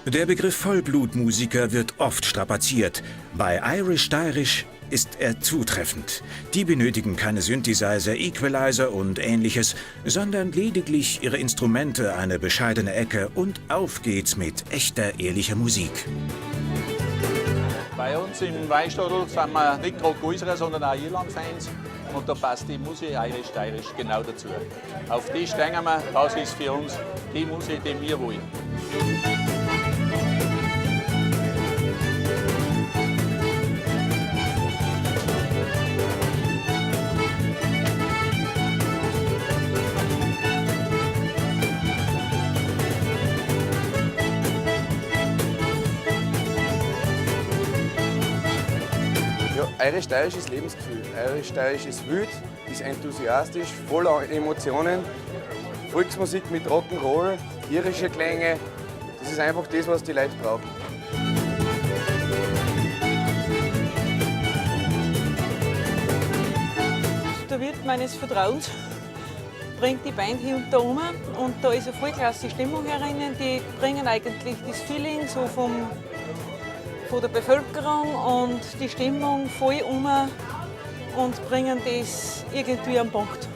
Der Begriff Vollblutmusiker wird oft strapaziert. Bei Irish-Styrish ist er zutreffend. Die benötigen keine Synthesizer, Equalizer und Ähnliches, sondern lediglich ihre Instrumente, eine bescheidene Ecke und auf geht's mit echter, ehrlicher Musik. Bei uns im Weinstadel sind wir nicht gerade größere, sondern auch Irland-Fans. Und da passt die Musik Irish-Styrish genau dazu. Auf die stehen wir, das ist für uns die Musik, die wir wollen. Ja, Irish-Styrish ist Lebensgefühl. Irish-Styrish ist wild, ist enthusiastisch, voller Emotionen. Volksmusik mit Rock'n'Roll, irische Klänge. Das ist einfach das, was die Leute brauchen. Der Wirt meines Vertrauens bringt die Band hier und da um und da ist eine vollklasse Stimmung herinnen. Die bringen eigentlich das Feeling so von der Bevölkerung und die Stimmung voll um und bringen das irgendwie am Punkt.